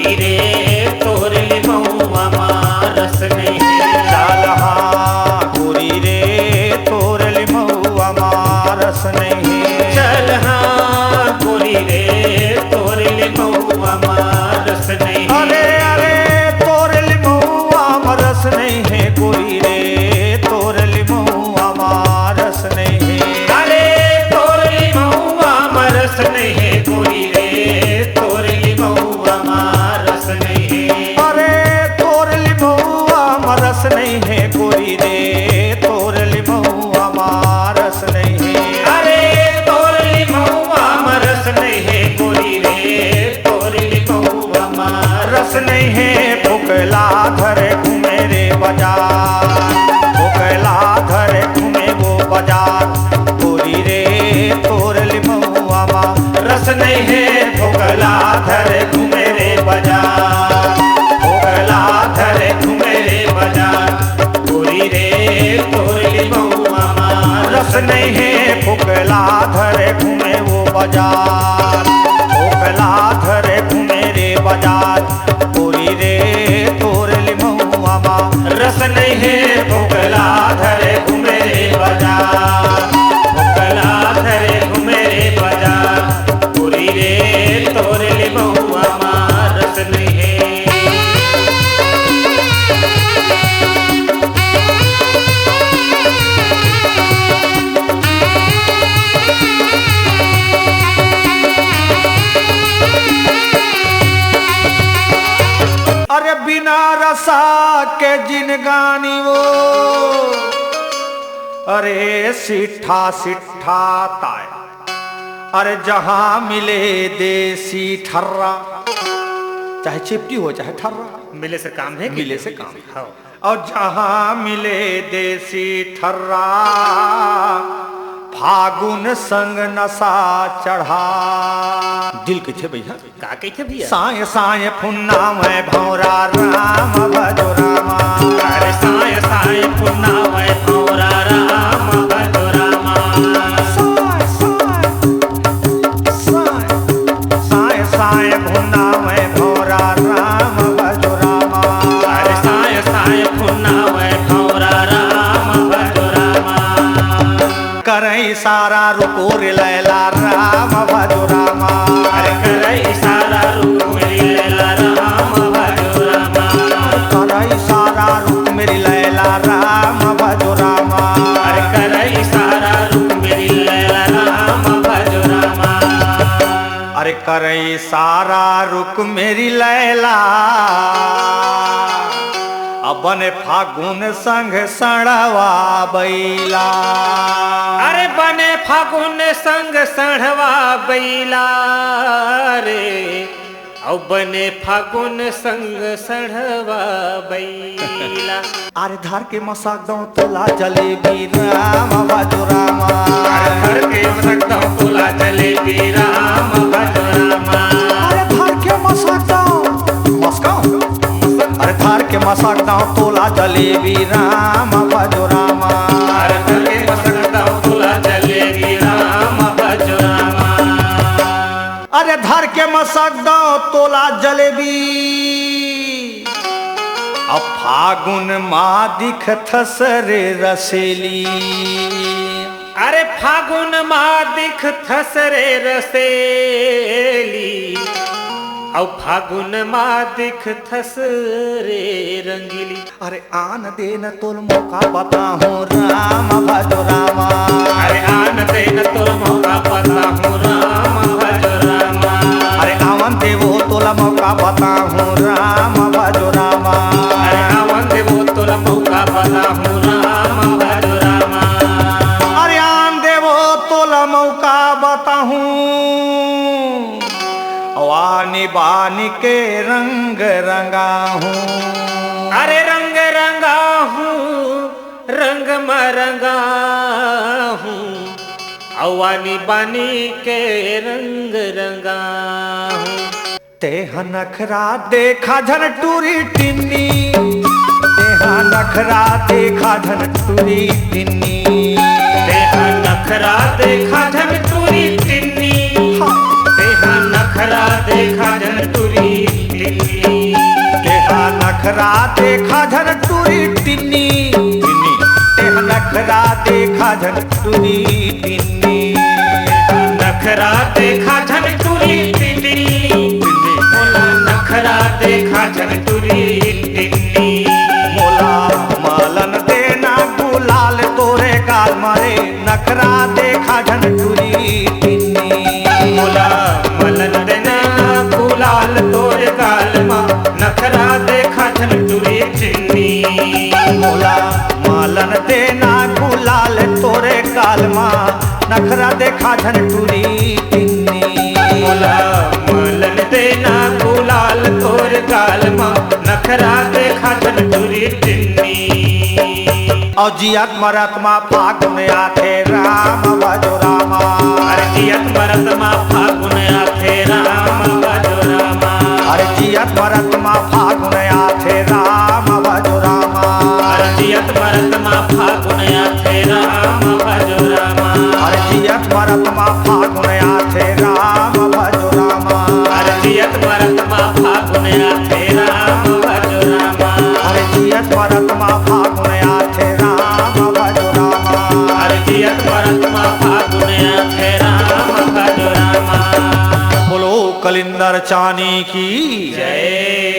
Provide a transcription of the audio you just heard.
गोरी रे तोर लिमौआ माँ रस नहीं चल हाँ गोरी रे तोर लिमौआ माँ रस नहीं चल हाँ गोरी रे तोर लिमौआ माँ रस नहीं अरे अरे तोर लिमौआ माँ रस नहीं है गोरी रे तोर लिमौआ माँ रस नहीं है अरे तोर लिमौआ माँ रस नहीं है गोरी रे तोर लिमौआ माँ रस नहीं है अरे तोर लिमौआ माँ रस नहीं है गोरी रे तोर लिमौआ माँ रस नहीं है अरे तोर लिमौआ माँ रस नहीं है गोरी रे तोर लिमौआ माँ रस नहीं है भुकला धरे घूमे रे बाजार भुकला धरे घूमे वो बाजार गोरी रे तोर लिमौआ माँ रस नहीं है भोगला धरे घूमे रे बाजार भोगला धरे घूमे रे बाजार गोरी रे तोर लिमौआ माँ रस नहीं है भुकला धरे घूमे वो बाजार भुकला धरे घूमे रे बाजार गोरी रे तोर लिमौआ माँ रस नहीं है भोगला धरे घूमे रे बाजार भोगला धरे घूमे रे बाजार गोरी रे तोर लिमौआ माँ रस नहीं है अरे बिना रसा के जिनगानी वो अरे सिठा सिठा ताय अरे जहां मिले देसी ठर्रा चाहे चिपटी हो चाहे ठर्रा मिले से काम है मिले से काम है। हाँ और जहां मिले देसी ठर्रा फागुन संग नशा चढ़ा दिल के छे भैया का कहते भैया साय साय फुन्ना मैं भौरा राम भजो रामा अरे साय साय पुन्ना वै भौरा राम भजो रामा साय साय साय साय फुन्ना मैं भौरा राम भजो रामा अरे साय साय पुन्ना वै भौरा राम भजो रामा करई सारा रुको रे लैला राम भजो रामा अरे करई सारा रूप मेरी लैला राम भजो रामा करई सारा रुक मेरी लैला राम भजो रामा अरे करई सारा रूप मेरी लैला राम भजो रामा अरे करई सारा रुक मेरी लैला अपन फागुन संग सड़वा बैला अरे बने फागुन संग सढ़वा बैला रे औ बने फागुन संग सढ़वा बैला अरे धार के मसाक दो तोला जलेबी राम भजो रामा घर के सकता तुला जलेबी राम भजो रामा अरे धार के मसाक दो मस्काओ अरे धार के मसाक दो तोला जलेबी राम भजो रामा घर के सकता तुला जलेबी राम भजो रामा अरे धर के मसक दो तोला जलेबी अब फागुन माँ दिखथस रे रसेली अरे फागुन माँ दिख थस रे रसेली औ फागुन माँ दिख थस रे रंगीली अरे आन देन तोल मौका बताहूँ राम भजो रामा अरे आन देन तोर मौका पता हूँ राम भजो रामा अरे आवन देवो तोला मौका बताहूँ राम भजो रामा अरे आवन देवो तोर मौका पता हूँ राम भजो रामा अरे आन देवो तोला मौका बताहूँ वानी बानी के रंग रंगा हूँ अरे रंग रंगा हूँ रंग मरंगा हूँ अवानी बानी के रंग रंगा हूँ तेहा नखरा देखा धन टूरी टिन्नी तेहा नखरा देखा धन टूरी टिन्नी तेहा नखरा देखा धन टूरी टिन्नी तेहा नखरा देखा धन टूरी टिन्नी नखरा देखा झन टूरी टिन्नी तेह नखरा देखा झन टूरी टिन्नी नखरा देखा झन टूरी टिन्नी मोला नखरा देखा झन टूरी टिन्नी मोला मलन देना गुलाल तोरे गाल मारे नखरा देखा झन टूरी टिन्नी मोला मलन देना गुलाल तोरे गाल मा नखरा देखा झन टूरी टिन्नी मोला मलन देना गुलाल तोरे गाल मा नखरा देखा झन टूरी टिन्नी मोला मलन देना गुलाल तोरे गाल मा नखरा देखा झन टूरी टिन्नी और जियत मरत मा फागुन आथे राम भजो रामा अरे जियत मरत मा फागुन आथे राम भजो रामा अरे जियत मरत मा फागुन आथे राम भजो रामा अरे जियत मरत मा फागुन आथे राम भजो रामा अरे जियत मरत मा फागुन आथे राम भजो रामा अरे जियत मरत मा फागुन आथे राम भजो रामा अरे जियत मरत मा फागुन आथे राम भजो रामा अरे जियत मरत मा फागुन आथे राम भजो रामा बोलो कलिंदर चानी की जय।